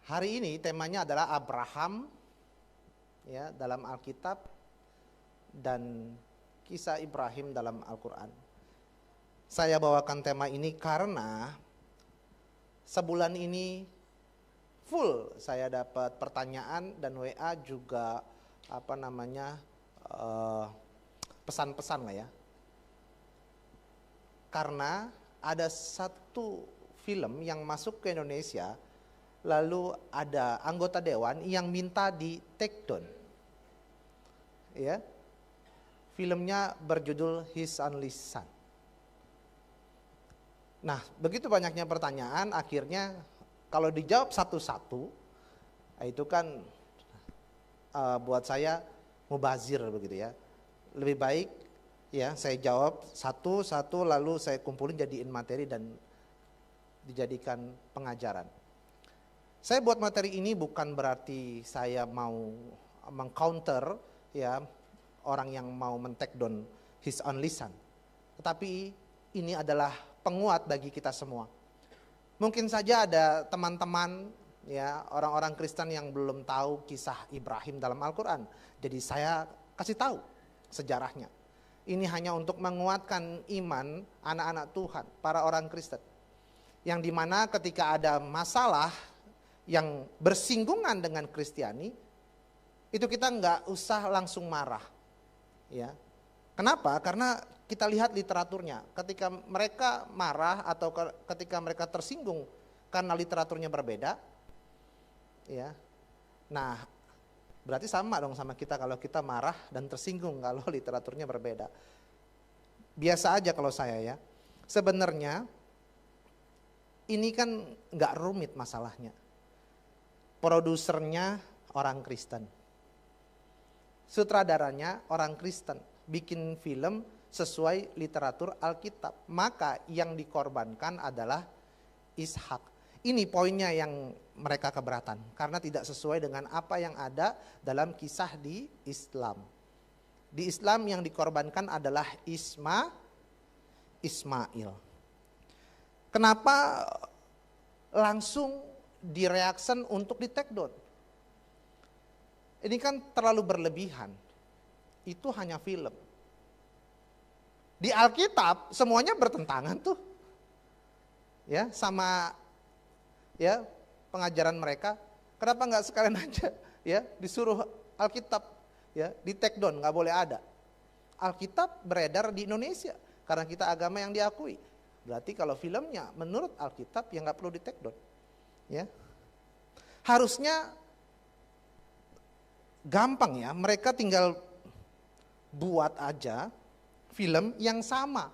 Hari ini temanya adalah Abraham ya dalam Alkitab dan kisah Ibrahim dalam Al-Quran. Saya bawakan tema ini karena sebulan ini full saya dapat pertanyaan dan WA juga pesan-pesan lah ya. Karena ada satu film yang masuk ke Indonesia, lalu ada anggota dewan yang minta di take down. Ya. Filmnya berjudul His Only Son. Nah, begitu banyaknya pertanyaan, akhirnya kalau dijawab satu-satu, itu kan buat saya mubazir begitu ya. Lebih baik ya saya jawab satu-satu lalu saya kumpulin jadiin materi dan dijadikan pengajaran. Saya buat materi ini bukan berarti saya mau mengcounter ya orang yang mau men-take down His Only Son. Tetapi ini adalah penguat bagi kita semua. Mungkin saja ada teman-teman ya orang-orang Kristen yang belum tahu kisah Ibrahim dalam Al-Quran. Jadi saya kasih tahu sejarahnya. Ini hanya untuk menguatkan iman anak-anak Tuhan, para orang Kristen. Yang dimana ketika ada masalah yang bersinggungan dengan Kristiani, itu kita nggak usah langsung marah. Ya. Kenapa? Karena kita lihat literaturnya. Ketika mereka marah atau ketika mereka tersinggung karena literaturnya berbeda, ya. Nah, berarti sama dong sama kita kalau kita marah dan tersinggung kalau literaturnya berbeda. Biasa aja kalau saya ya. Sebenarnya ini kan nggak rumit masalahnya. Produsernya orang Kristen. Sutradaranya orang Kristen. Bikin film sesuai literatur Alkitab. Maka yang dikorbankan adalah Ishak. Ini poinnya yang mereka keberatan. Karena tidak sesuai dengan apa yang ada dalam kisah di Islam. Di Islam yang dikorbankan adalah Ismail. Kenapa langsung direaction untuk di take down? Ini kan terlalu berlebihan. Itu hanya film. Di Alkitab semuanya bertentangan tuh. Ya, sama ya pengajaran mereka. Kenapa nggak sekalian aja ya disuruh Alkitab ya di take down, nggak boleh ada. Alkitab beredar di Indonesia karena kita agama yang diakui. Berarti kalau filmnya menurut Alkitab ya nggak perlu di take down. Ya. Harusnya gampang ya, mereka tinggal buat aja film yang sama,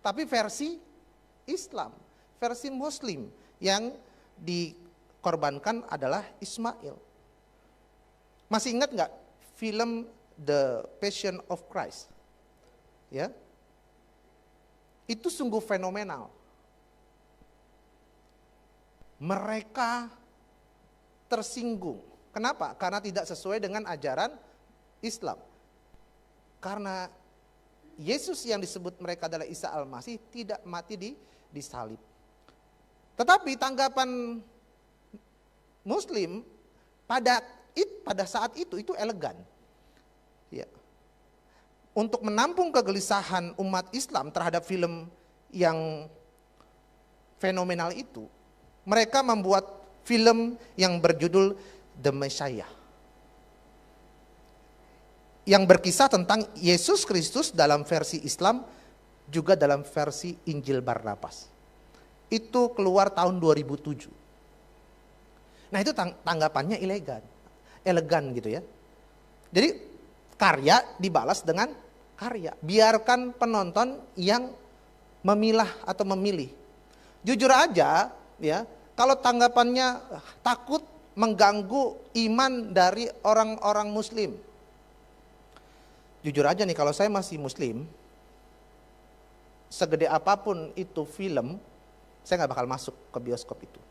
tapi versi Islam, versi Muslim yang dikorbankan adalah Ismail. Masih ingat nggak film The Passion of Christ? Ya, itu sungguh fenomenal. Mereka tersinggung. Kenapa? Karena tidak sesuai dengan ajaran Islam. Karena Yesus yang disebut mereka adalah Isa Al-Masih tidak mati di salib. Tetapi tanggapan Muslim pada saat itu elegan. Ya. Untuk menampung kegelisahan umat Islam terhadap film yang fenomenal itu, mereka membuat film yang berjudul The Messiah. Yang berkisah tentang Yesus Kristus dalam versi Islam, juga dalam versi Injil Barnabas. Itu keluar tahun 2007. Nah itu tanggapannya elegan gitu ya. Jadi karya dibalas dengan karya. Biarkan penonton yang memilah atau memilih. Jujur aja ya, kalau tanggapannya takut mengganggu iman dari orang-orang Muslim. Jujur aja nih, kalau saya masih Muslim, segede apapun itu film, saya gak bakal masuk ke bioskop itu.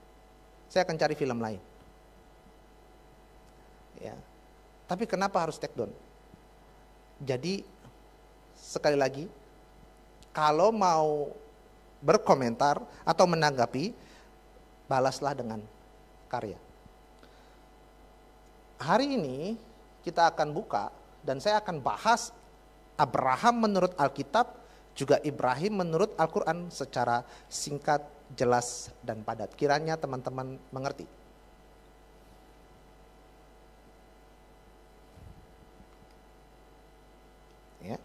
Saya akan cari film lain. Ya. Tapi kenapa harus take down? Jadi sekali lagi, kalau mau berkomentar atau menanggapi, balaslah dengan karya. hari ini kita akan buka dan saya akan bahas Abraham menurut Alkitab, juga Ibrahim menurut Al-Quran secara singkat, jelas, dan padat. Kiranya teman-teman mengerti. Ya.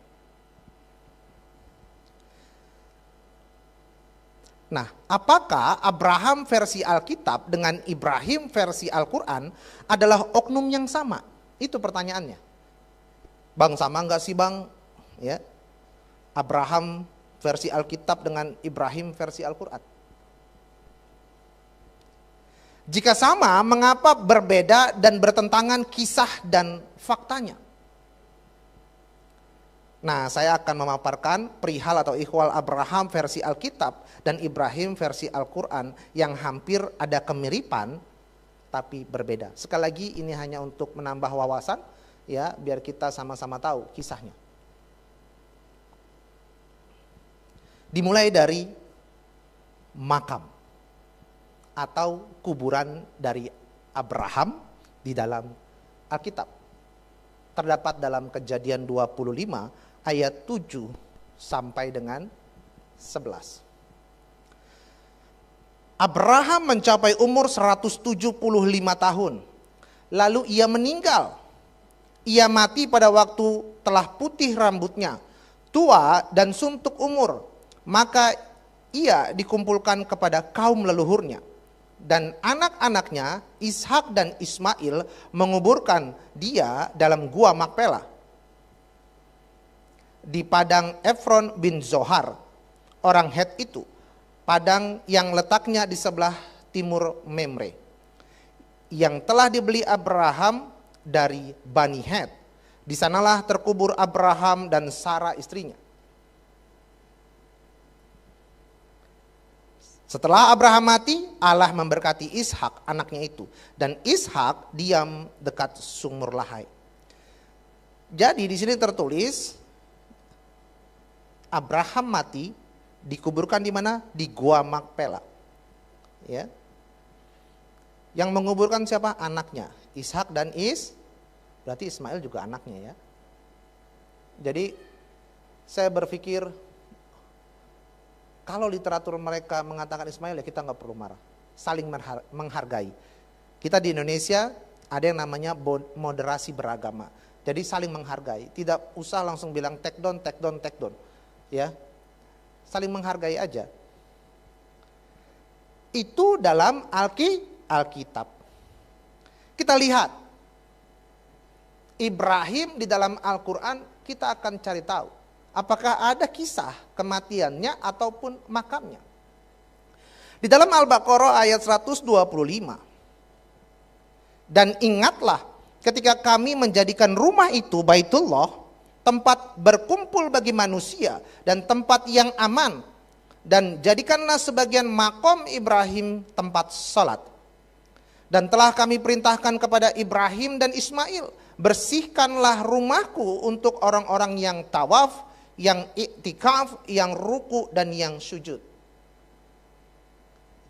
Nah, apakah Abraham versi Alkitab dengan Ibrahim versi Al-Quran adalah oknum yang sama? Itu pertanyaannya. Bang, sama enggak sih bang? Ya, Abraham versi Alkitab dengan Ibrahim versi Al-Quran. Jika sama, mengapa berbeda dan bertentangan kisah dan faktanya? Nah, saya akan memaparkan perihal atau ikhwal Abraham versi Alkitab dan Ibrahim versi Al-Quran yang hampir ada kemiripan tapi berbeda. Sekali lagi ini hanya untuk menambah wawasan, ya, biar kita sama-sama tahu kisahnya. Dimulai dari makam atau kuburan dari Abraham di dalam Alkitab. Terdapat dalam Kejadian 25 ayat 7 sampai dengan 11. Abraham mencapai umur 175 tahun. Lalu ia meninggal. Ia mati pada waktu telah putih rambutnya, tua dan suntuk umur. Maka ia dikumpulkan kepada kaum leluhurnya. Dan anak-anaknya Ishak dan Ismail menguburkan dia dalam gua Makpela di padang Efron bin Zohar, orang Het itu, padang yang letaknya di sebelah timur Memre, yang telah dibeli Abraham dari Bani Het. Di sanalah terkubur Abraham dan Sarah istrinya. Setelah Abraham mati, Allah memberkati Ishak anaknya itu, dan Ishak diam dekat sumur Lahai. Jadi di sini tertulis Abraham mati, dikuburkan di mana? Di gua Makpela. Ya. Yang menguburkan siapa? Anaknya, Ishak dan berarti Ismail juga anaknya, ya. Jadi saya berpikir kalau literatur mereka mengatakan Ismail, ya kita nggak perlu marah. Saling menghargai. Kita di Indonesia ada yang namanya moderasi beragama. Jadi saling menghargai. Tidak usah langsung bilang take down, take down, take down. Ya, saling menghargai aja. Itu dalam Alkitab. Kita lihat Ibrahim di dalam Al-Quran, kita akan cari tahu apakah ada kisah kematiannya ataupun makamnya. Di dalam Al-Baqarah ayat 125. Dan ingatlah ketika kami menjadikan rumah itu Baitullah, tempat berkumpul bagi manusia dan tempat yang aman, dan jadikanlah sebagian makom Ibrahim tempat salat. Dan telah kami perintahkan kepada Ibrahim dan Ismail, bersihkanlah rumahku untuk orang-orang yang tawaf, yang iktikaf, yang ruku dan yang sujud.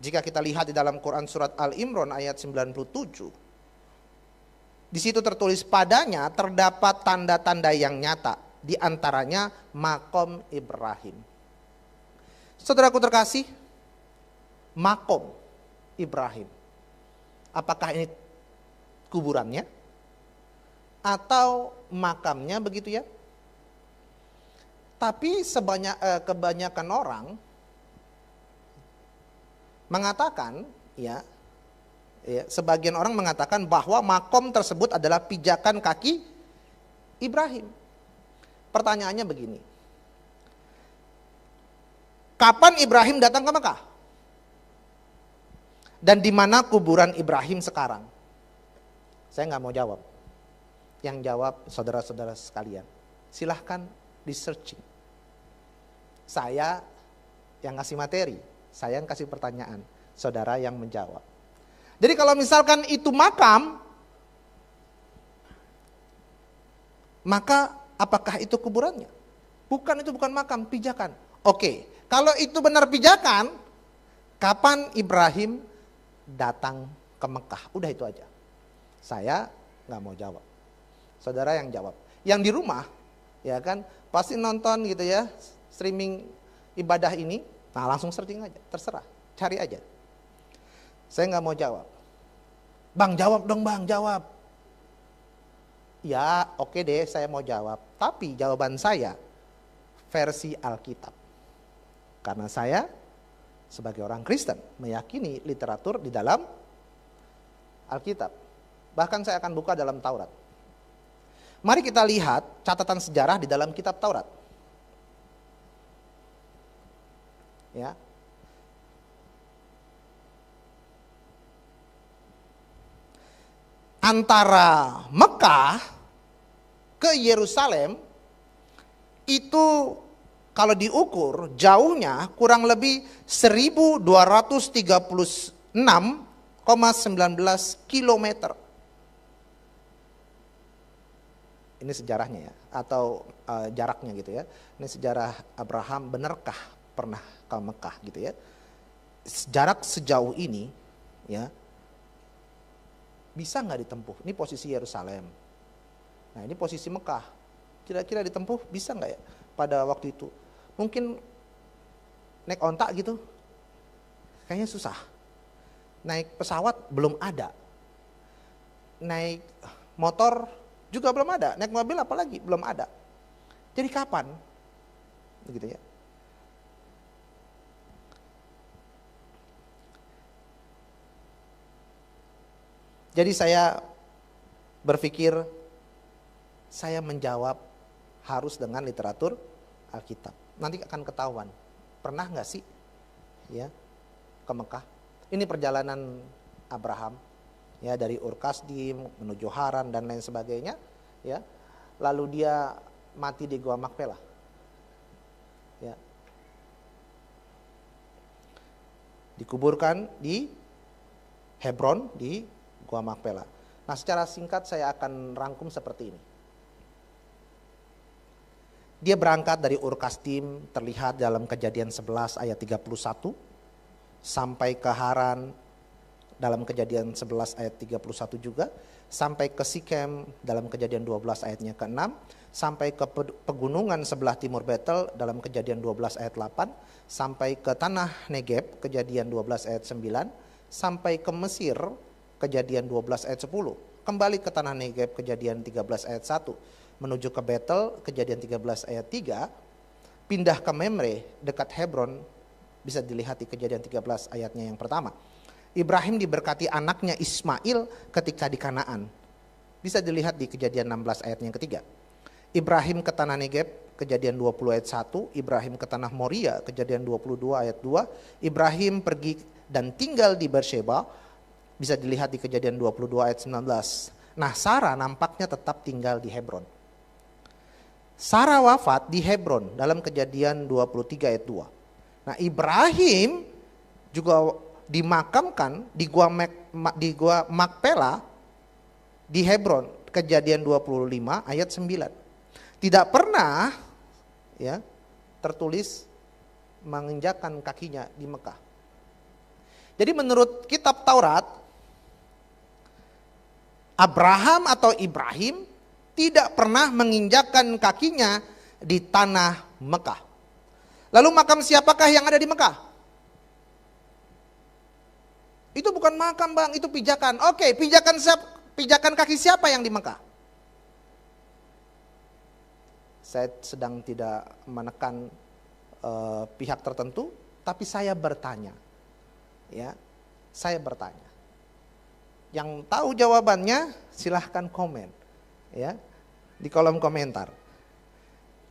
Jika kita lihat di dalam Quran surat Al-Imran ayat 97, di situ tertulis padanya terdapat tanda-tanda yang nyata, di antaranya makom Ibrahim. Saudaraku terkasih, makom Ibrahim, apakah ini kuburannya atau makamnya, begitu ya? Tapi kebanyakan orang mengatakan, ya, sebagian orang mengatakan bahwa makom tersebut adalah pijakan kaki Ibrahim. Pertanyaannya begini, kapan Ibrahim datang ke Mekah? Dan di mana kuburan Ibrahim sekarang? Saya nggak mau jawab. Yang jawab saudara-saudara sekalian. Silahkan di searching. Saya yang ngasih materi, saya yang kasih pertanyaan, saudara yang menjawab. Jadi kalau misalkan itu makam, maka apakah itu kuburannya? Bukan, itu bukan makam, pijakan. Oke, kalau itu benar pijakan, kapan Ibrahim datang ke Mekah? Udah itu aja. Saya Nggak mau jawab. Saudara yang jawab. Yang di rumah, ya kan, pasti nonton gitu ya, streaming ibadah ini. Nah langsung searching aja, terserah, cari aja. Saya nggak mau jawab. Bang jawab dong bang, jawab. Ya oke deh saya mau jawab. Tapi jawaban saya versi Alkitab. Karena saya sebagai orang Kristen meyakini literatur di dalam Alkitab. Bahkan saya akan buka dalam Taurat. Mari kita lihat catatan sejarah di dalam kitab Taurat. Ya. Antara Mekah ke Yerusalem itu kalau diukur jauhnya kurang lebih 1236,19 kilometer. Ini sejarahnya ya, atau jaraknya gitu ya. Ini sejarah Abraham, benarkah pernah ke Mekah gitu ya. Jarak sejauh ini ya, bisa nggak ditempuh? Ini posisi Yerusalem. Nah ini posisi Mekah. Kira-kira ditempuh bisa nggak ya pada waktu itu? Mungkin naik ontak gitu, kayaknya susah. Naik pesawat belum ada. Naik motor juga belum ada. Naik mobil apalagi belum ada. Jadi kapan? Begitu ya. Jadi saya berpikir saya menjawab harus dengan literatur Alkitab. Nanti akan ketahuan. Pernah nggak sih ya ke Mekah? Ini perjalanan Abraham ya dari Ur Kasdim menuju Haran dan lain sebagainya ya. Lalu dia mati di Gua Makpelah. Ya. Dikuburkan di Hebron di Gua Makpelah. Nah, secara singkat saya akan rangkum seperti ini. Dia berangkat dari Ur Kasdim, terlihat dalam Kejadian 11 ayat 31 sampai ke Haran dalam Kejadian 11 ayat 31 juga, sampai ke Sikem dalam Kejadian 12 ayatnya ke-6, sampai ke pegunungan sebelah timur Betel dalam Kejadian 12 ayat 8, sampai ke tanah Negeb Kejadian 12 ayat 9, sampai ke Mesir Kejadian 12 ayat 10, kembali ke tanah Negeb Kejadian 13 ayat 1, menuju ke Betel Kejadian 13 ayat 3, pindah ke Memre dekat Hebron, bisa dilihat di Kejadian 13 ayatnya yang pertama. Ibrahim diberkati anaknya Ismail ketika di Kanaan, bisa dilihat di Kejadian 16 ayatnya yang ketiga. Ibrahim ke tanah Negeb Kejadian 20 ayat 1, Ibrahim ke tanah Moria Kejadian 22 ayat 2, Ibrahim pergi dan tinggal di Beersheba, bisa dilihat di Kejadian 22 ayat 19. Nah, Sarah nampaknya tetap tinggal di Hebron. Sarah wafat di Hebron dalam Kejadian 23 ayat 2. Nah, Ibrahim juga dimakamkan di Gua Makpelah di Hebron, Kejadian 25 ayat 9. Tidak pernah ya tertulis menginjakkan kakinya di Mekah. Jadi menurut kitab Taurat, Abraham atau Ibrahim tidak pernah menginjakkan kakinya di tanah Mekah. Lalu makam siapakah yang ada di Mekah? Itu bukan makam bang, itu pijakan. Oke, pijakan kaki siapa yang di Mekah? Saya sedang tidak menekan pihak tertentu, tapi saya bertanya. Ya, saya bertanya. Yang tahu jawabannya silahkan komen ya di kolom komentar.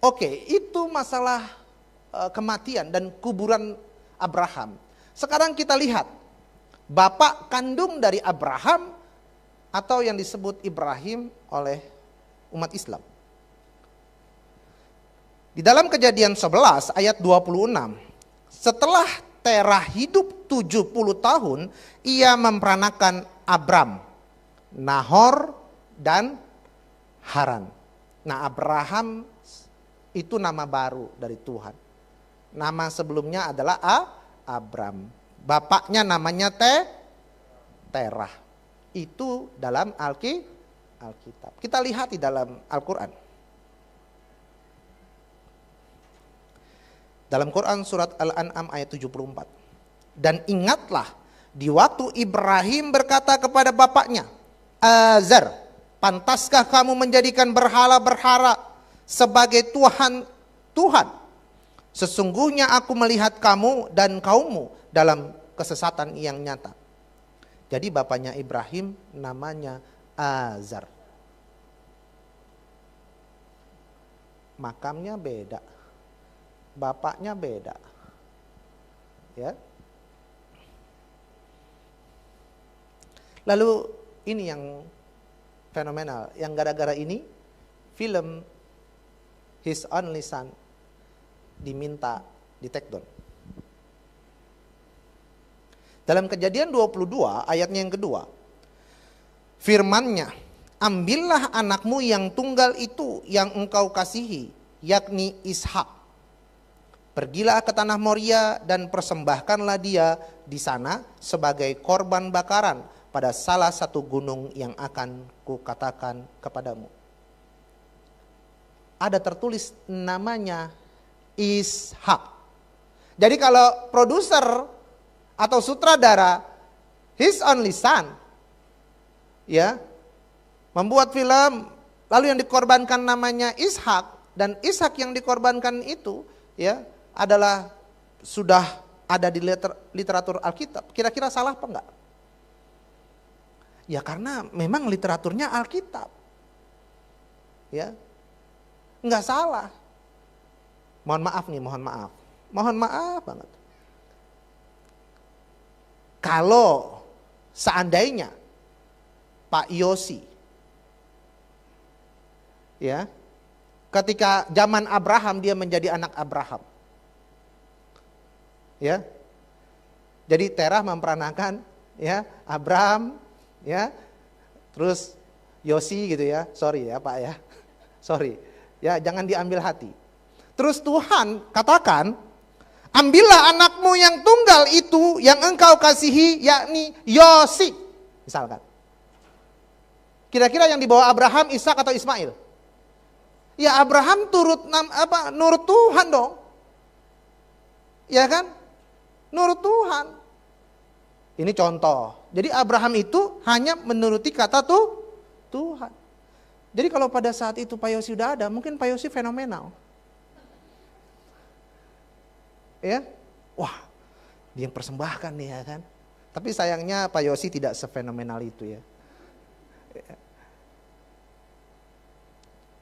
Oke, itu masalah kematian dan kuburan Abraham. Sekarang kita lihat bapak kandung dari Abraham atau yang disebut Ibrahim oleh umat Islam. Di dalam Kejadian 11 ayat 26, setelah Terah hidup 70 tahun, ia memperanakan Abram, Nahor, dan Haran. Nah, Abraham itu nama baru dari Tuhan. Nama sebelumnya adalah Abram. Bapaknya namanya Terah. Itu dalam Alkitab. Kita lihat di dalam Al-Quran. Dalam Quran surat Al-An'am ayat 74. Dan ingatlah di waktu Ibrahim berkata kepada bapaknya, Azar, pantaskah kamu menjadikan berhala-berhala sebagai Tuhan? Sesungguhnya aku melihat kamu dan kaummu dalam kesesatan yang nyata. Jadi bapaknya Ibrahim namanya Azar. Makamnya beda. Bapaknya beda. Ya. Lalu ini yang fenomenal, yang gara-gara ini film His Only Son diminta di take down. Dalam Kejadian 22 ayatnya yang kedua, firman-Nya, ambillah anakmu yang tunggal itu yang engkau kasihi, yakni Ishak. Pergilah ke tanah Moria dan persembahkanlah dia di sana sebagai korban bakaran pada salah satu gunung yang akan kukatakan kepadamu. Ada tertulis namanya Ishak. Jadi kalau produser atau sutradara His Only Son ya membuat film lalu yang dikorbankan namanya Ishak, dan Ishak yang dikorbankan itu ya adalah sudah ada di literatur Alkitab, kira-kira salah apa enggak? Ya karena memang literaturnya Alkitab. Ya. Enggak salah. Mohon maaf nih, mohon maaf. Mohon maaf banget. Kalau seandainya Pak Yosi ya, ketika zaman Abraham dia menjadi anak Abraham. Ya. Jadi Terah memperankan ya Abraham ya. Terus Yosi gitu ya. Sorry ya Pak ya. Sorry. Ya, jangan diambil hati. Terus Tuhan katakan, ambillah anakmu yang tunggal itu yang engkau kasihi, yakni Yosi. Misalkan. Kira-kira yang dibawa Abraham, Ishak atau Ismail? Ya Abraham nurut Tuhan dong. Ya kan? Nurut Tuhan. Ini contoh. Jadi Abraham itu hanya menuruti kata Tuhan. Jadi kalau pada saat itu Pak Yosi udah ada, mungkin Pak Yosi fenomenal. Ya, wah, dia yang persembahkan nih ya kan. Tapi sayangnya Pak Yosi tidak sefenomenal itu ya.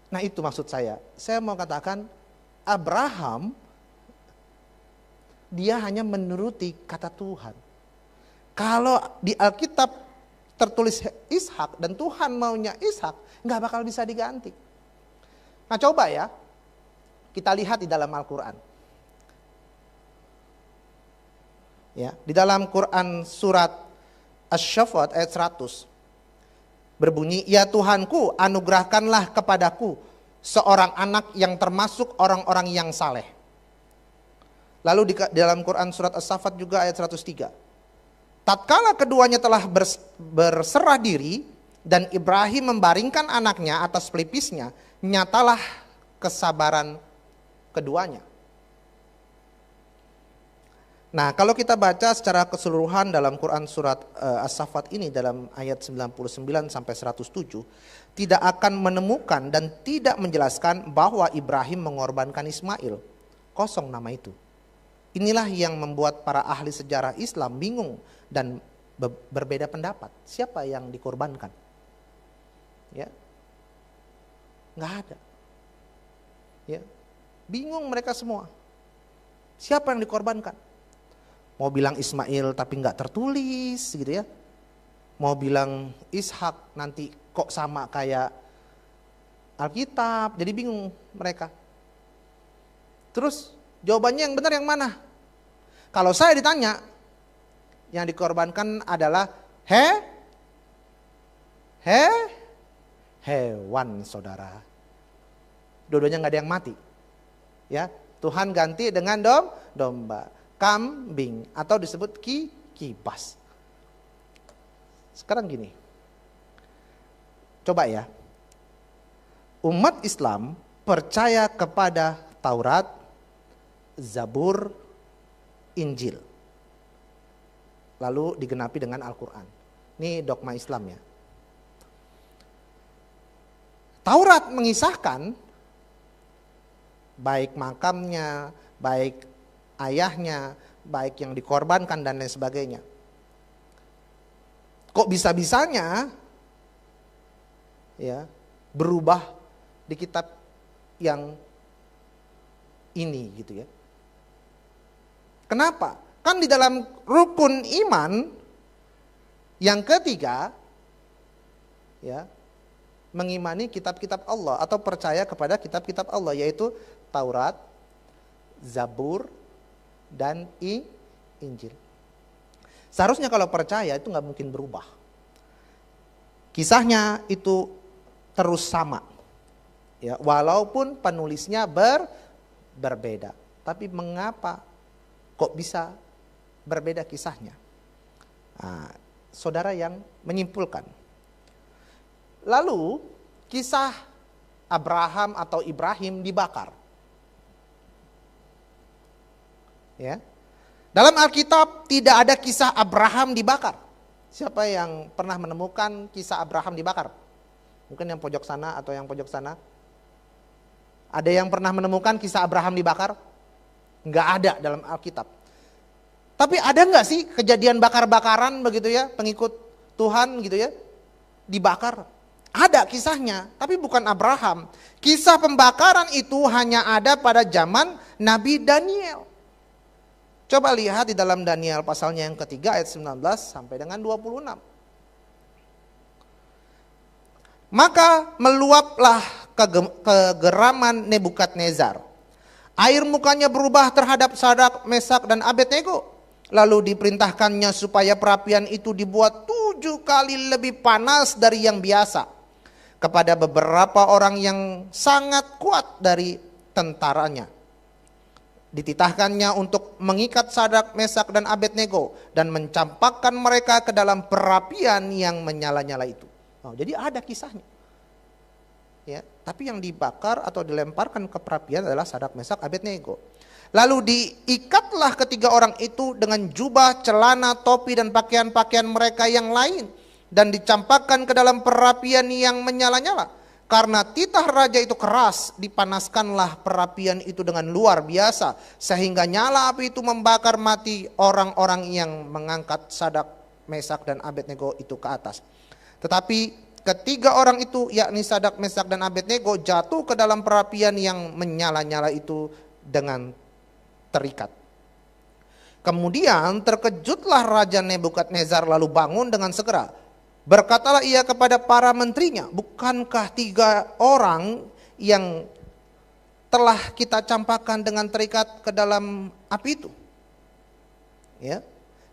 Nah itu maksud saya. Saya mau katakan Abraham dia hanya menuruti kata Tuhan. Kalau di Alkitab tertulis Ishak dan Tuhan maunya Ishak, nggak bakal bisa diganti. Nah coba ya, kita lihat di dalam Al-Quran. Ya, di dalam Quran surat Asy-Syaffat ayat 100 berbunyi, ya Tuhanku anugerahkanlah kepadaku seorang anak yang termasuk orang-orang yang saleh. Lalu di dalam Quran surat As-Saffat juga ayat 103. Tatkala keduanya telah berserah diri dan Ibrahim membaringkan anaknya atas pelipisnya, nyatalah kesabaran keduanya. Nah, kalau kita baca secara keseluruhan dalam Quran surat As-Saffat ini dalam ayat 99 sampai 107, tidak akan menemukan dan tidak menjelaskan bahwa Ibrahim mengorbankan Ismail. Kosong nama itu. Inilah yang membuat para ahli sejarah Islam bingung dan berbeda pendapat. Siapa yang dikorbankan? Ya, nggak ada. Ya, bingung mereka semua. Siapa yang dikorbankan? Mau bilang Ismail tapi nggak tertulis gitu ya. Mau bilang Ishak nanti kok sama kayak Alkitab. Jadi bingung mereka. Terus jawabannya yang benar yang mana? Kalau saya ditanya, yang dikorbankan adalah hewan saudara. Dua-duanya nggak ada yang mati. Ya, Tuhan ganti dengan domba, kambing atau disebut kibas. Sekarang gini, Coba ya, umat Islam percaya kepada Taurat, Zabur, Injil. Lalu digenapi dengan Al-Quran. Ini dogma Islam ya. Taurat mengisahkan baik makamnya, baik ayahnya, baik yang dikorbankan dan lain sebagainya. Kok bisa-bisanya ya berubah di kitab yang ini gitu ya. Kenapa? Kan di dalam rukun iman yang ketiga ya, mengimani kitab-kitab Allah atau percaya kepada kitab-kitab Allah, yaitu Taurat, Zabur, dan Injil. Seharusnya kalau percaya itu nggak mungkin berubah. Kisahnya itu terus sama. Ya, walaupun penulisnya berbeda. Tapi mengapa kok bisa berbeda kisahnya? Nah, saudara yang menyimpulkan. Lalu kisah Abraham atau Ibrahim dibakar. Ya. Dalam Alkitab tidak ada kisah Abraham dibakar. Siapa yang pernah menemukan kisah Abraham dibakar? Mungkin yang pojok sana atau yang pojok sana. Ada yang pernah menemukan kisah Abraham dibakar? Enggak ada dalam Alkitab. Tapi ada enggak sih kejadian bakar-bakaran begitu ya, pengikut Tuhan gitu ya, dibakar? Ada kisahnya, tapi bukan Abraham. Kisah pembakaran itu hanya ada pada zaman Nabi Daniel. Coba lihat di dalam Daniel pasalnya yang ketiga ayat 19 sampai dengan 26. Maka meluaplah kegeraman Nebukadnezar. Air mukanya berubah terhadap Sadrak, Mesak, dan Abednego. Lalu diperintahkannya supaya perapian itu dibuat 7 kali lebih panas dari yang biasa. Kepada beberapa orang yang sangat kuat dari tentaranya. Dititahkannya untuk mengikat Sadrak, Mesak, dan Abednego dan mencampakkan mereka ke dalam perapian yang menyala-nyala itu. Oh, jadi ada kisahnya. Ya, tapi yang dibakar atau dilemparkan ke perapian adalah Sadrak, Mesak, Abednego. Lalu diikatlah ketiga orang itu dengan jubah, celana, topi, dan pakaian-pakaian mereka yang lain dan dicampakkan ke dalam perapian yang menyala-nyala. Karena titah raja itu keras, dipanaskanlah perapian itu dengan luar biasa, sehingga nyala api itu membakar mati orang-orang yang mengangkat Sadrak, Mesak, dan Abednego itu ke atas. Tetapi ketiga orang itu, yakni Sadrak, Mesak, dan Abednego, jatuh ke dalam perapian yang menyala-nyala itu dengan terikat. Kemudian terkejutlah Raja Nebukadnezar lalu bangun dengan segera. Berkatalah ia kepada para menterinya, bukankah 3 orang yang telah kita campakkan dengan terikat ke dalam api itu? Ya.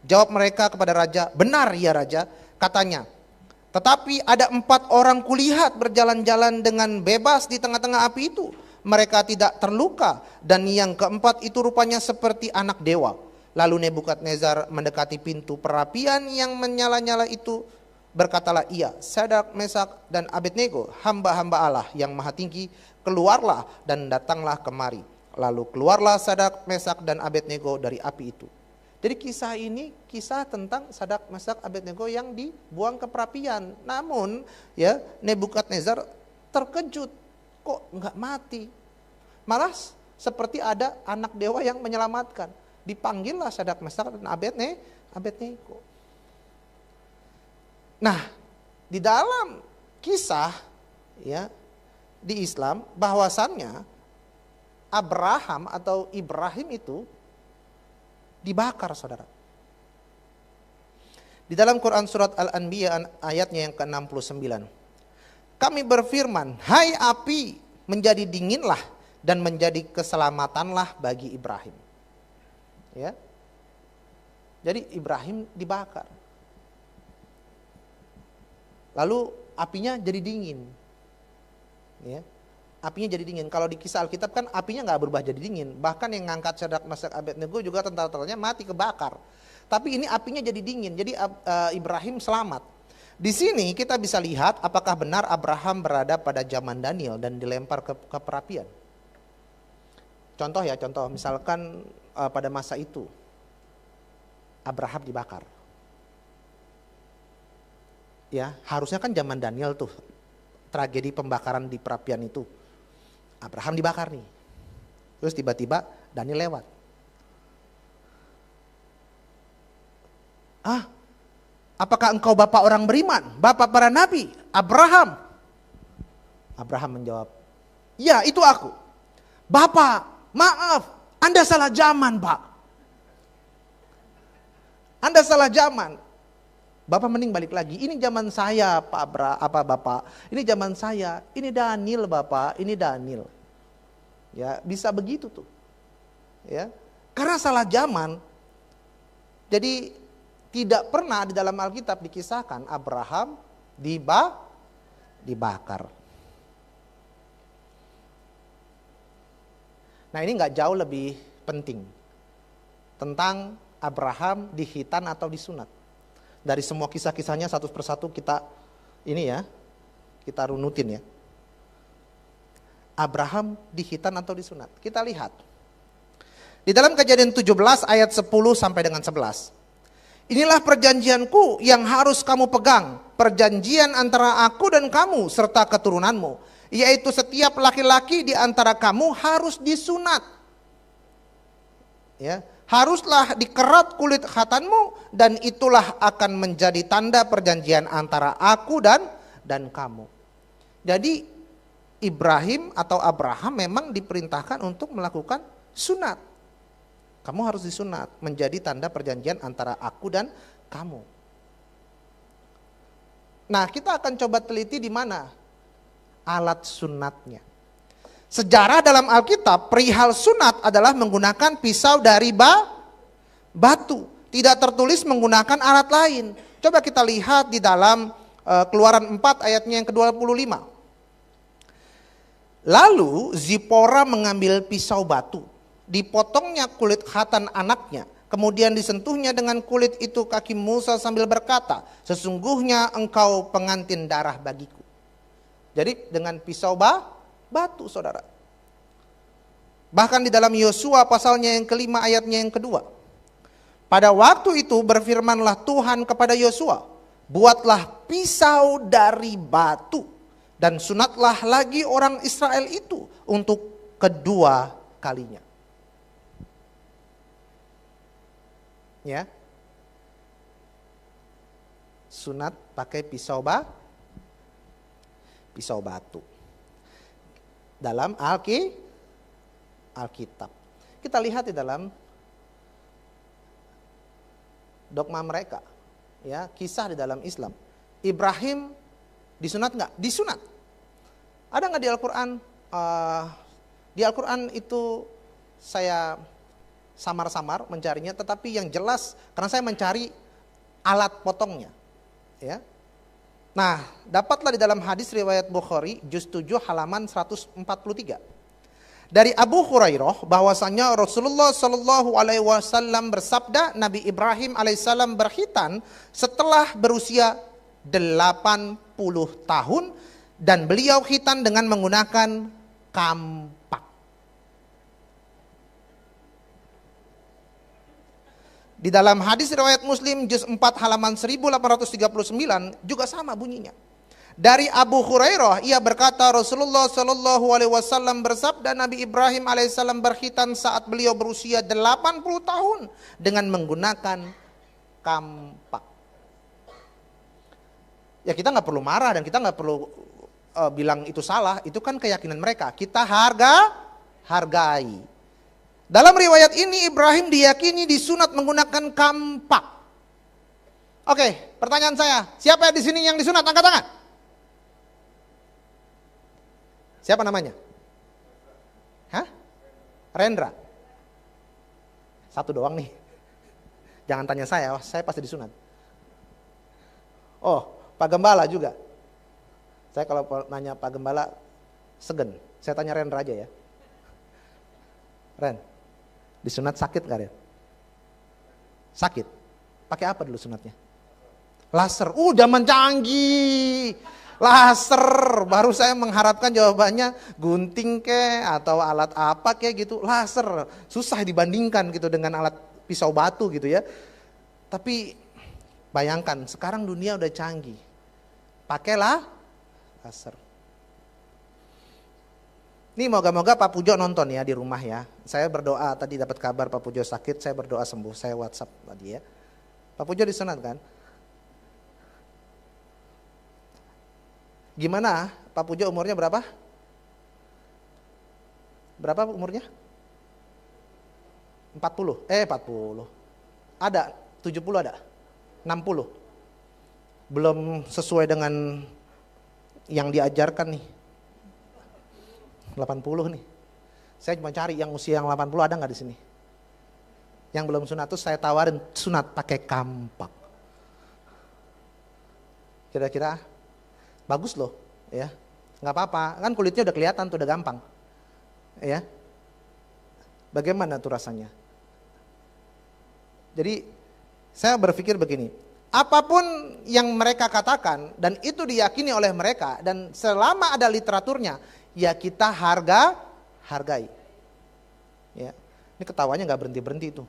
Jawab mereka kepada raja, benar ya raja, katanya. Tetapi ada 4 orang kulihat berjalan-jalan dengan bebas di tengah-tengah api itu. Mereka tidak terluka, dan yang keempat itu rupanya seperti anak dewa. Lalu Nebukadnezar mendekati pintu perapian yang menyala-nyala itu. Berkatalah ia, Sadrak, Mesak, dan Abednego, hamba-hamba Allah yang maha tinggi, keluarlah dan datanglah kemari. Lalu keluarlah Sadrak, Mesak, dan Abednego dari api itu. Jadi kisah ini kisah tentang Sadrak, Mesak, Abednego yang dibuang ke perapian. Namun ya Nebukadnezar terkejut, kok nggak mati? Malah seperti ada anak dewa yang menyelamatkan. Dipanggillah Sadrak, Mesak, dan Abednego. Nah, di dalam kisah ya di Islam bahwasannya Abraham atau Ibrahim itu dibakar, saudara. Di dalam Quran surat Al-Anbiya ayatnya yang ke-69. Kami berfirman, hai api, menjadi dinginlah dan menjadi keselamatanlah bagi Ibrahim. Ya. Jadi Ibrahim dibakar. Lalu apinya jadi dingin. Ya. Apinya jadi dingin. Kalau di kisah Alkitab kan apinya nggak berubah jadi dingin. Bahkan yang ngangkat Sadrak, Mesak, Abednego juga tentara-tentaranya mati kebakar. Tapi ini apinya jadi dingin. Jadi Ibrahim selamat. Di sini kita bisa lihat apakah benar Abraham berada pada zaman Daniel dan dilempar ke perapian. Contoh ya, misalkan pada masa itu Abraham dibakar. Ya, harusnya kan zaman Daniel tuh, tragedi pembakaran di perapian itu. Abraham dibakar nih. Terus tiba-tiba Daniel lewat. Apakah engkau bapak orang beriman? Bapak para nabi? Abraham. Abraham menjawab, ya itu aku. Bapak, maaf, Anda salah zaman, Pak. Anda salah zaman. Bapak mending balik lagi. Ini zaman saya, Bapak. Ini zaman saya. Ini Daniel, Bapak. Ini Daniel. Ya, bisa begitu tuh. Ya. Karena salah zaman. Jadi tidak pernah di dalam Alkitab dikisahkan Abraham dibakar. Nah, ini nggak jauh lebih penting tentang Abraham dihitan atau disunat. Dari semua kisah-kisahnya satu persatu kita runutin ya. Abraham dihitan atau disunat. Kita lihat. Di dalam Kejadian 17 ayat 10 sampai dengan 11. Inilah perjanjianku yang harus kamu pegang, perjanjian antara aku dan kamu serta keturunanmu, yaitu setiap laki-laki di antara kamu harus disunat. Ya, haruslah dikerat kulit khatanmu dan itulah akan menjadi tanda perjanjian antara aku dan kamu. Jadi Ibrahim atau Abraham memang diperintahkan untuk melakukan sunat. Kamu harus disunat menjadi tanda perjanjian antara aku dan kamu. Nah, kita akan coba teliti di mana alat sunatnya. Sejarah dalam Alkitab perihal sunat adalah menggunakan pisau dari batu. Tidak tertulis menggunakan alat lain. Coba kita lihat di dalam Keluaran 4 ayatnya yang ke-25. Lalu Zipora mengambil pisau batu. Dipotongnya kulit khatan anaknya, kemudian disentuhnya dengan kulit itu kaki Musa sambil berkata, sesungguhnya engkau pengantin darah bagiku. Jadi dengan pisau batu, saudara. Bahkan di dalam Yosua pasalnya yang kelima ayatnya yang kedua. Pada waktu itu berfirmanlah Tuhan kepada Yosua, buatlah pisau dari batu dan sunatlah lagi orang Israel itu untuk kedua kalinya. Ya, sunat pakai pisau batu dalam Alkitab. Kita lihat di dalam dogma mereka, ya, kisah di dalam Islam. Ibrahim disunat nggak? Disunat. Ada nggak di Al-Quran? Di Al-Quran itu saya samar-samar mencarinya, tetapi yang jelas karena saya mencari alat potongnya, ya. Nah, dapatlah di dalam hadis riwayat Bukhari juz 7 halaman 143 dari Abu Hurairah bahwasanya Rasulullah Shallallahu Alaihi Wasallam bersabda, Nabi Ibrahim alaihissalam berkhitan setelah berusia 80 tahun dan beliau khitan dengan menggunakan kampak. Di dalam hadis riwayat Muslim juz 4 halaman 1839 juga sama bunyinya. Dari Abu Hurairah ia berkata Rasulullah Shallallahu Alaihi Wasallam bersabda, Nabi Ibrahim alaihissalam berkhitan saat beliau berusia 80 tahun dengan menggunakan kampak. Ya, kita nggak perlu marah dan kita nggak perlu bilang itu salah, itu kan keyakinan mereka. Kita hargai. Dalam riwayat ini Ibrahim diyakini disunat menggunakan kampak. Oke, pertanyaan saya, siapa di sini yang disunat? Angkat tangan. Siapa namanya? Hah? Rendra. Satu doang nih. Jangan tanya saya pasti disunat. Oh, Pak Gembala juga. Saya kalau nanya Pak Gembala segen. Saya tanya Rendra aja ya. Ren, disunat sakit gak Ren? Sakit. Pakai apa dulu sunatnya? Laser. Zaman canggih. Laser. Baru saya mengharapkan jawabannya gunting ke atau alat apa kayak gitu. Laser. Susah dibandingkan gitu dengan alat pisau batu gitu ya. Tapi bayangkan sekarang dunia udah canggih. Pakailah laser. Ini moga-moga Pak Pujo nonton ya di rumah ya. Saya berdoa tadi dapat kabar Pak Pujo sakit, saya berdoa sembuh. Saya WhatsApp tadi ya. Pak Pujo disunat kan? Gimana? Pak Pujo umurnya berapa? Berapa umurnya? 40. 40. Ada 70 ada? 60. Belum sesuai dengan yang diajarkan nih. 80 nih. Saya cuma cari yang usia yang 80 ada nggak di sini? Yang belum sunat tuh saya tawarin sunat pakai kampak. Kira-kira bagus loh, ya. Nggak apa-apa, kan kulitnya udah kelihatan tuh, udah gampang. Ya. Bagaimana tuh rasanya? Jadi saya berpikir begini, apapun yang mereka katakan dan itu diyakini oleh mereka dan selama ada literaturnya, ya kita hargai. Ya. Ini ketawanya nggak berhenti-berhenti tuh.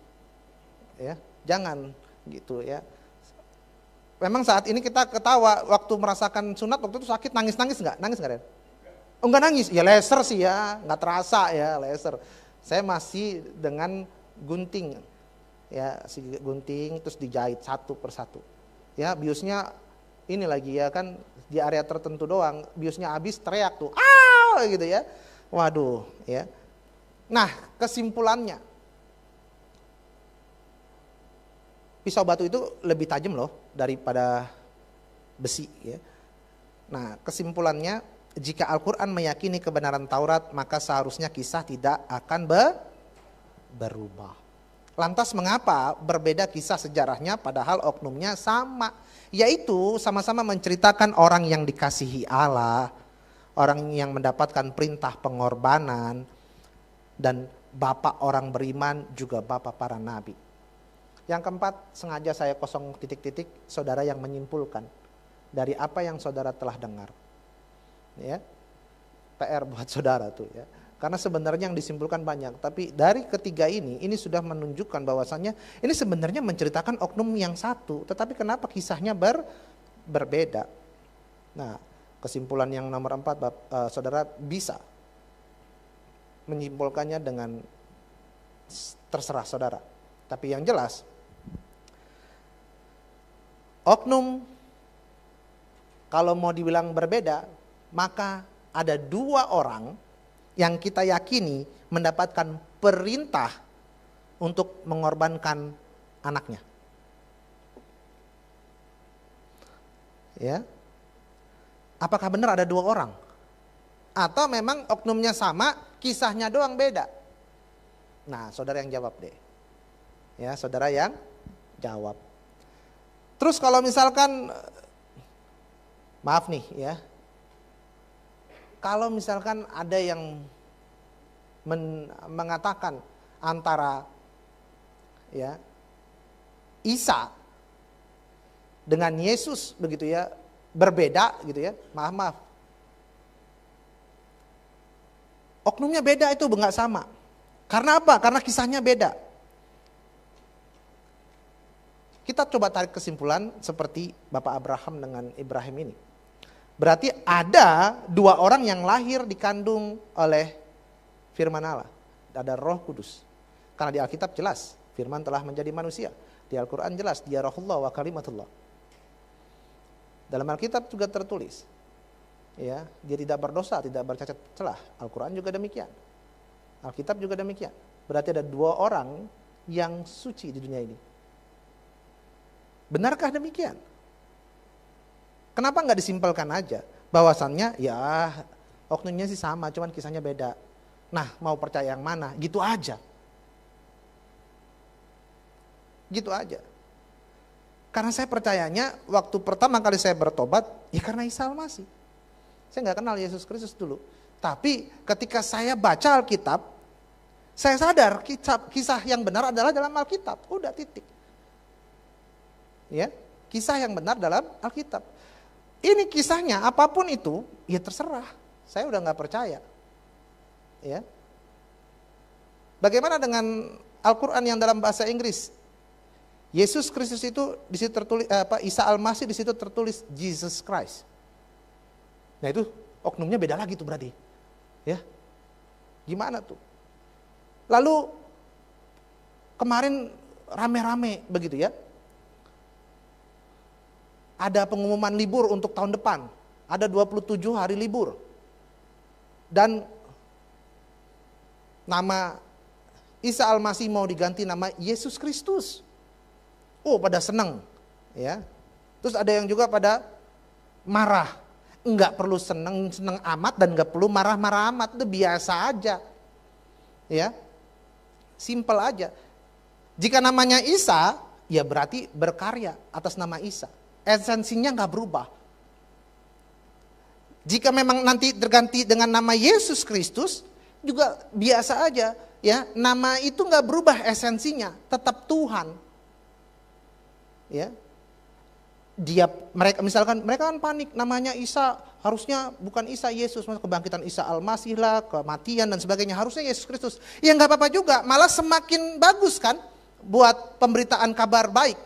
Ya, jangan gitu ya. Memang saat ini kita ketawa waktu merasakan sunat waktu itu sakit, nangis nggak? Nangis nggak Ren? Oh nggak nangis, ya laser sih ya, nggak terasa ya laser. Saya masih dengan gunting, ya si gunting terus dijahit satu persatu. Ya biusnya ini lagi ya kan di area tertentu doang, biusnya habis teriak tuh, gitu ya. Waduh, ya. Nah, kesimpulannya, pisau batu itu lebih tajam loh daripada besi, ya. Nah, kesimpulannya, jika Al-Quran meyakini kebenaran Taurat, maka seharusnya kisah tidak akan berubah. Lantas mengapa berbeda kisah sejarahnya padahal oknumnya sama? Yaitu sama-sama menceritakan orang yang dikasihi Allah, orang yang mendapatkan perintah pengorbanan, dan bapak orang beriman juga bapak para nabi. Yang keempat, sengaja saya kosong titik-titik, saudara yang menyimpulkan dari apa yang saudara telah dengar. Ya, PR buat saudara tuh ya. Karena sebenarnya yang disimpulkan banyak, tapi dari ketiga ini sudah menunjukkan bahwasannya ini sebenarnya menceritakan oknum yang satu, tetapi kenapa kisahnya berbeda. Nah, kesimpulan yang nomor 4, saudara bisa menyimpulkannya dengan terserah saudara. Tapi yang jelas, oknum kalau mau dibilang berbeda, maka ada 2 orang yang kita yakini mendapatkan perintah untuk mengorbankan anaknya. Ya. Apakah benar ada 2 orang? Atau memang oknumnya sama, kisahnya doang beda? Nah, saudara yang jawab deh. Ya, saudara yang jawab. Terus kalau misalkan, maaf nih ya, kalau misalkan ada yang mengatakan antara ya Isa dengan Yesus begitu ya, berbeda gitu ya, maaf. Oknumnya beda itu nggak sama. Karena apa? Karena kisahnya beda. Kita coba tarik kesimpulan seperti Bapak Abraham dengan Ibrahim ini. Berarti ada 2 orang yang lahir dikandung oleh firman Allah. Ada Roh Kudus. Karena di Alkitab jelas, firman telah menjadi manusia. Di Al-Quran jelas, dia Rohullah wa kalimatullah. Dalam Alkitab juga tertulis, ya, dia tidak berdosa, tidak bercacat celah. Al-Quran juga demikian. Alkitab juga demikian. Berarti ada 2 orang yang suci di dunia ini. Benarkah demikian? Kenapa nggak disimpelkan aja? Bahwasannya ya oknumnya sih sama, cuman kisahnya beda. Nah, mau percaya yang mana? Gitu aja. Gitu aja. Karena saya percayanya waktu pertama kali saya bertobat, ya karena Isa Al-Masih. Saya nggak kenal Yesus Kristus dulu. Tapi ketika saya baca Alkitab, saya sadar kisah yang benar adalah dalam Alkitab. Udah titik. Ya. kisah yang benar dalam Alkitab. Ini kisahnya apapun itu, ya terserah. Saya udah nggak percaya. Ya. Bagaimana dengan Al-Quran yang dalam bahasa Inggris? Yesus Kristus itu di situ tertulis Isa Al-Masih di situ tertulis Jesus Christ. Nah itu oknumnya beda lagi tuh berarti. Ya. Gimana tuh? Lalu kemarin rame-rame begitu ya. Ada pengumuman libur untuk tahun depan. Ada 27 hari libur. Dan nama Isa Al-Masih mau diganti nama Yesus Kristus. Oh, pada senang, ya. Terus ada yang juga pada marah. Enggak perlu senang amat dan enggak perlu marah-marah amat, itu biasa aja. Ya. Simple aja. Jika namanya Isa, ya berarti berkarya atas nama Isa. Esensinya enggak berubah. Jika memang nanti terganti dengan nama Yesus Kristus, juga biasa aja. Ya, nama itu nggak berubah esensinya, tetap Tuhan. Ya, mereka misalkan mereka kan panik, namanya Isa, harusnya bukan Isa Yesus, kebangkitan Isa Al-Masih lah, kematian dan sebagainya, harusnya Yesus Kristus. Ya nggak apa-apa juga, malah semakin bagus kan, buat pemberitaan kabar baik.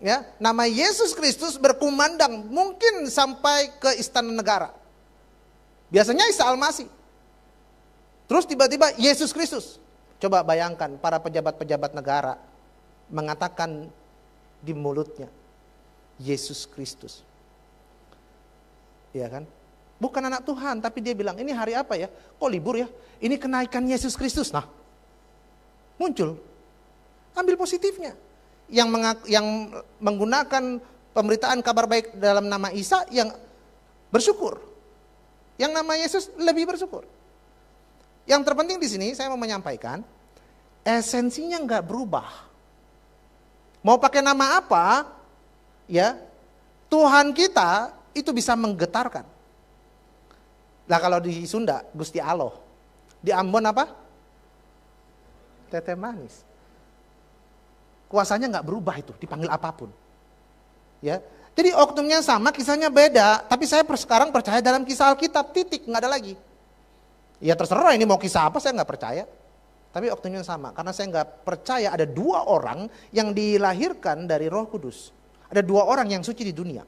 Ya, nama Yesus Kristus berkumandang mungkin sampai ke istana negara. Biasanya Isa Al-Masih. Terus tiba-tiba Yesus Kristus. Coba bayangkan para pejabat-pejabat negara mengatakan di mulutnya Yesus Kristus. Iya kan? Bukan anak Tuhan, tapi dia bilang ini hari apa ya? Kok libur ya? Ini kenaikan Yesus Kristus. Nah, muncul. Ambil positifnya. Yang menggunakan pemberitaan kabar baik dalam nama Isa yang bersyukur. Yang nama Yesus lebih bersyukur. Yang terpenting di sini saya mau menyampaikan, esensinya nggak berubah. Mau pakai nama apa, ya Tuhan kita itu bisa menggetarkan. Nah kalau di Sunda Gusti Allah, di Ambon apa? Tete manis. Kuasanya nggak berubah itu, dipanggil apapun. Ya, jadi oknumnya sama, kisahnya beda. Tapi saya sekarang percaya dalam kisah Alkitab, titik, nggak ada lagi. Ya terserah ini mau kisah apa, saya nggak percaya. Tapi oknumnya sama, karena saya nggak percaya ada dua orang yang dilahirkan dari Roh Kudus. Ada dua orang yang suci di dunia.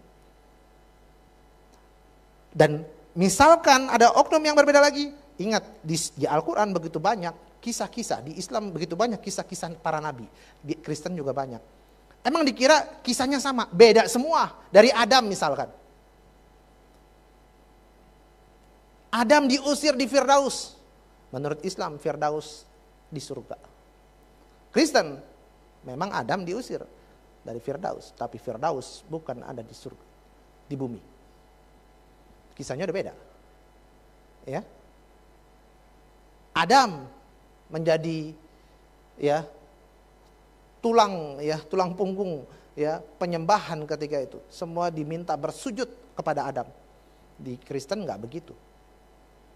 Dan misalkan ada oknum yang berbeda lagi, ingat di Al-Quran begitu banyak kisah-kisah, di Islam begitu banyak kisah-kisah para nabi, di Kristen juga banyak. Emang dikira kisahnya sama, beda semua, dari Adam misalkan. Adam diusir di Firdaus. Menurut Islam, Firdaus di surga. Kristen, memang Adam diusir dari Firdaus. Tapi Firdaus bukan ada di surga, di bumi. Kisahnya udah beda. Ya. Adam menjadi tulang punggung penyembahan ketika itu. Semua diminta bersujud kepada Adam. Di Kristen nggak begitu.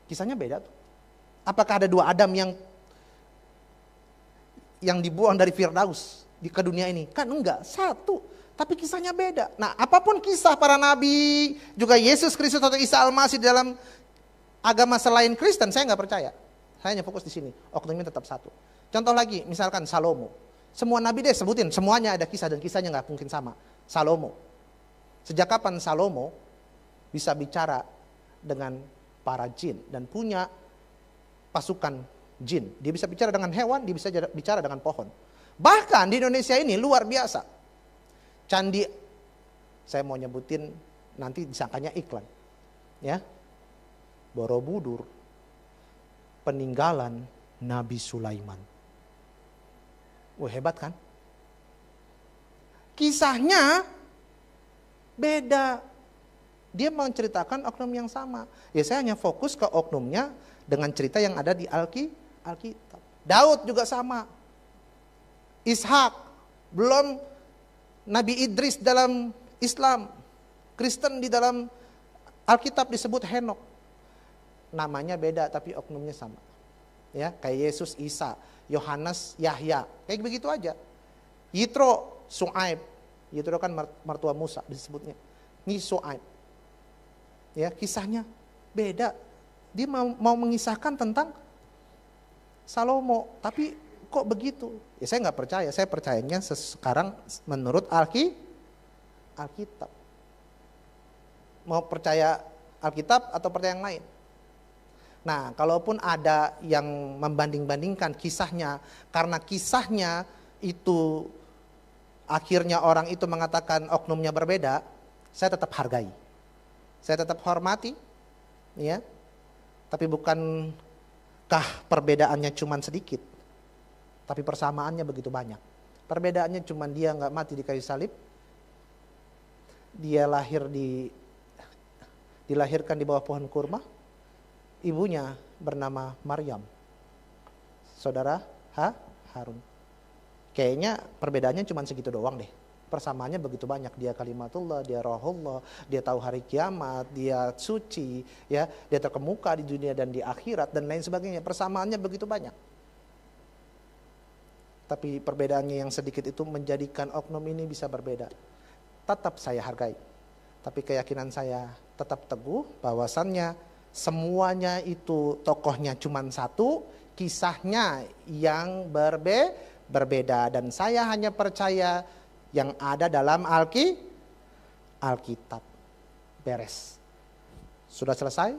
Kisahnya beda tuh. Apakah ada dua Adam yang dibuang dari Firdaus ke dunia ini? Kan enggak, satu. Tapi kisahnya beda. Nah, apapun kisah para nabi, juga Yesus Kristus atau Isa Al-Masih dalam agama selain Kristen, saya nggak percaya. Saya hanya fokus di sini. Oknumnya tetap satu. Contoh lagi, misalkan Salomo. Semua nabi deh sebutin, semuanya ada kisah dan kisahnya nggak mungkin sama. Salomo. Sejak kapan Salomo bisa bicara dengan para jin dan punya pasukan jin? Dia bisa bicara dengan hewan, dia bisa bicara dengan pohon. Bahkan di Indonesia ini luar biasa. Candi, saya mau nyebutin nanti disangkanya iklan. Ya. Borobudur, peninggalan Nabi Sulaiman. Wah, hebat kan? Kisahnya beda. Dia menceritakan oknum yang sama. Ya saya hanya fokus ke oknumnya dengan cerita yang ada di Alkitab. Daud juga sama. Ishak, belum Nabi Idris dalam Islam. Kristen di dalam Alkitab disebut Henok. Namanya beda tapi oknumnya sama. Ya, kayak Yesus, Isa, Yohanes, Yahya. Kayak begitu aja. Yitro, Su'aib. Itu kan mertua Musa disebutnya. Ini Syuaib. Ya, kisahnya beda. Dia mau mengisahkan tentang Salomo, tapi kok begitu? Ya saya nggak percaya, saya percayanya sekarang menurut Alkitab. Mau percaya Alkitab atau percaya yang lain? Nah, kalaupun ada yang membanding-bandingkan kisahnya, karena kisahnya itu akhirnya orang itu mengatakan oknumnya berbeda, saya tetap hargai. Saya tetap hormati, ya. Tapi bukankah perbedaannya cuma sedikit, tapi persamaannya begitu banyak. Perbedaannya cuma dia nggak mati di kayu salib, dia dilahirkan di bawah pohon kurma, ibunya bernama Maryam, saudara Harun. Kayaknya perbedaannya cuma segitu doang deh. Persamaannya begitu banyak. Dia kalimatullah, dia rohullah, dia tahu hari kiamat, dia suci, ya, dia terkemuka di dunia dan di akhirat dan lain sebagainya. Persamaannya begitu banyak. Tapi perbedaannya yang sedikit itu menjadikan oknum ini bisa berbeda. Tetap saya hargai. Tapi keyakinan saya tetap teguh bahwasannya semuanya itu tokohnya cuma satu, kisahnya yang berbeda, dan saya hanya percaya yang ada dalam Alkitab. Beres. Sudah selesai?